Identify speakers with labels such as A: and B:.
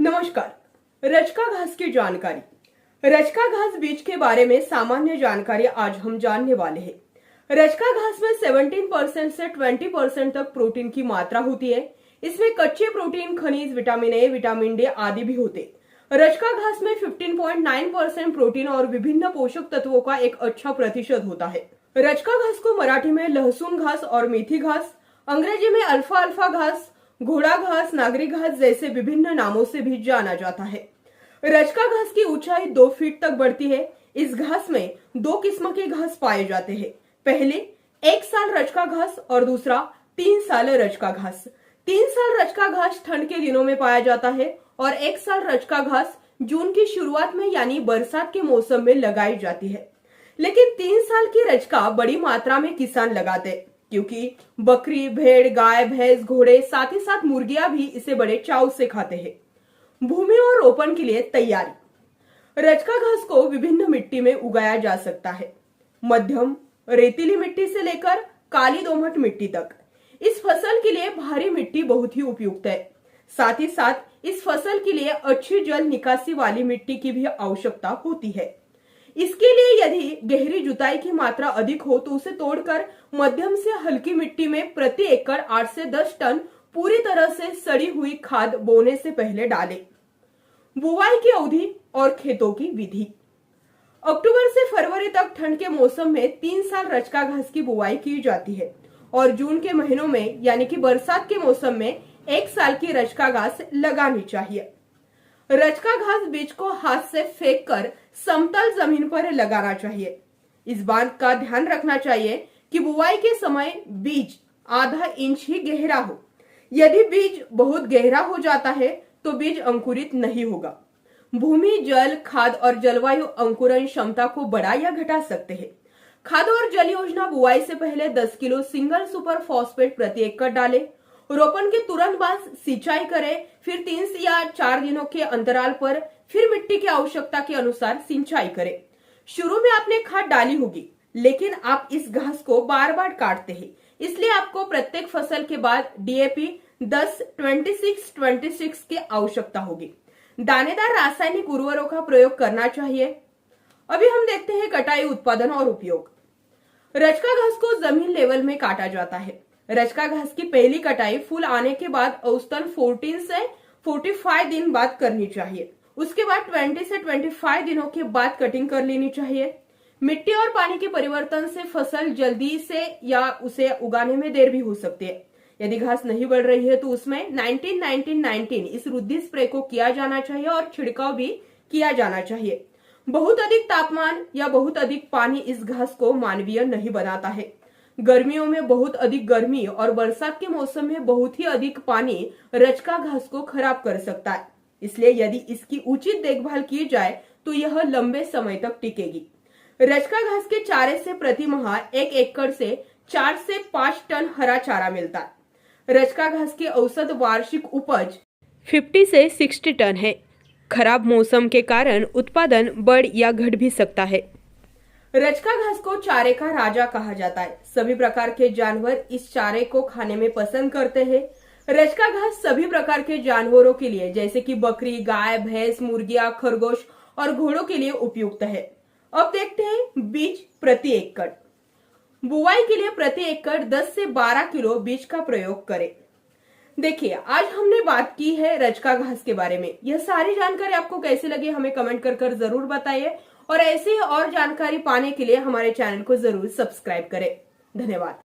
A: नमस्कार। रजका घास की जानकारी। रजका घास बीज के बारे में सामान्य जानकारी आज हम जानने वाले हैं। रजका घास में 17% से 20% तक प्रोटीन की मात्रा होती है। इसमें कच्चे प्रोटीन, खनिज, विटामिन ए, विटामिन डी आदि भी होते। रजका घास में 15.9% प्रोटीन और विभिन्न पोषक तत्वों का एक अच्छा प्रतिशत होता है। रजका घास को मराठी में लहसुन घास और मेथी घास, अंग्रेजी में अल्फा अल्फा घास, घोड़ा घास, नागरी घास जैसे विभिन्न नामों से भी जाना जाता है। रजका घास की ऊंचाई 2 फीट तक बढ़ती है। इस घास में 2 किस्म के घास पाए जाते हैं। पहले 1 साल रजका घास और दूसरा 3 साल रजका घास। 3 साल रजका घास ठंड के दिनों में पाया जाता है और 1 साल रजका घास जून की शुरुआत में यानी बरसात के मौसम में लगाई जाती है। लेकिन 3 साल की रजका बड़ी मात्रा में किसान लगाते हैं, क्योंकि बकरी, भेड़, गाय, भैंस, घोड़े, साथ ही साथ मुर्गियां भी इसे बड़े चाव से खाते हैं। भूमि और रोपण के लिए तैयारी। रजका घास को विभिन्न मिट्टी में उगाया जा सकता है, मध्यम रेतीली मिट्टी से लेकर काली दोमट मिट्टी तक। इस फसल के लिए भारी मिट्टी बहुत ही उपयुक्त है। साथ ही साथ इस फसल के लिए अच्छी जल निकासी वाली मिट्टी की भी आवश्यकता होती है। इसके लिए यदि गहरी जुताई की मात्रा अधिक हो तो उसे तोड़कर मध्यम से हल्की मिट्टी में प्रति एकड़ 8 से 10 टन पूरी तरह से सड़ी हुई खाद बोने से पहले डालें। बुवाई की अवधि और खेतों की विधि। अक्टूबर से फरवरी तक ठंड के मौसम में 3 साल रजका घास की बुवाई की जाती है और जून के महीनों में यानी कि बरसात के मौसम में 1 साल की रजका घास लगानी चाहिए। रजका घास बीज को हाथ से फेंक कर समतल जमीन पर लगाना चाहिए। इस बात का ध्यान रखना चाहिए कि बुवाई के समय बीज आधा इंच ही गहरा हो। यदि बीज बहुत गहरा हो जाता है तो बीज अंकुरित नहीं होगा। भूमि, जल, खाद और जलवायु अंकुरण क्षमता को बढ़ा या घटा सकते हैं। खाद और जल योजना। बुआई से पहले 10 किलो सिंगल सुपर फॉस्फेट प्रति एकड़ डालें। रोपण के तुरंत बाद सिंचाई करें, फिर 3 या 4 दिनों के अंतराल पर फिर मिट्टी की आवश्यकता के अनुसार सिंचाई करें। शुरू में आपने खाद डाली होगी, लेकिन आप इस घास को बार बार काटते हैं, इसलिए आपको प्रत्येक फसल के बाद डीएपी 10-26-26 की आवश्यकता होगी। दानेदार रासायनिक उर्वरकों का प्रयोग करना चाहिए। अभी हम देखते हैं कटाई, उत्पादन और उपयोग। रजका घास को जमीन लेवल में काटा जाता है। रजका घास की पहली कटाई फूल आने के बाद औसतन 14 से 45 दिन बाद करनी चाहिए। उसके बाद 20 से 25 दिनों के बाद कटिंग कर लेनी चाहिए। मिट्टी और पानी के परिवर्तन से फसल जल्दी से या उसे उगाने में देर भी हो सकती है। यदि घास नहीं बढ़ रही है तो उसमें 19-19-19 इस वृद्धि स्प्रे को किया जाना चाहिए और छिड़काव भी किया जाना चाहिए। बहुत अधिक तापमान या बहुत अधिक पानी इस घास को मानवीय नहीं बनाता है। गर्मियों में बहुत अधिक गर्मी और बरसात के मौसम में बहुत ही अधिक पानी रजका घास को खराब कर सकता है। इसलिए यदि इसकी उचित देखभाल की जाए तो यह लंबे समय तक टिकेगी। रजका घास के चारे से प्रति माह 1 एकड़ से 4 से 5 टन हरा चारा मिलता है। रजका घास की औसत वार्षिक उपज 50 से 60 टन है। खराब मौसम के कारण उत्पादन बढ़ या घट भी सकता है। रजका घास को चारे का राजा कहा जाता है। सभी प्रकार के जानवर इस चारे को खाने में पसंद करते हैं। रजका घास सभी प्रकार के जानवरों के लिए जैसे कि बकरी, गाय, भैंस, मुर्गियां, खरगोश और घोड़ों के लिए उपयुक्त है। अब देखते हैं बीज प्रति एकड़। बुआई के लिए प्रति एकड़ 10 से 12 किलो बीज का प्रयोग करें। देखिए, आज हमने बात की है रजका घास के बारे में। यह सारी जानकारी आपको कैसी लगी हमें कमेंट कर जरूर बताइए और ऐसी और जानकारी पाने के लिए हमारे चैनल को जरूर सब्सक्राइब करें। धन्यवाद।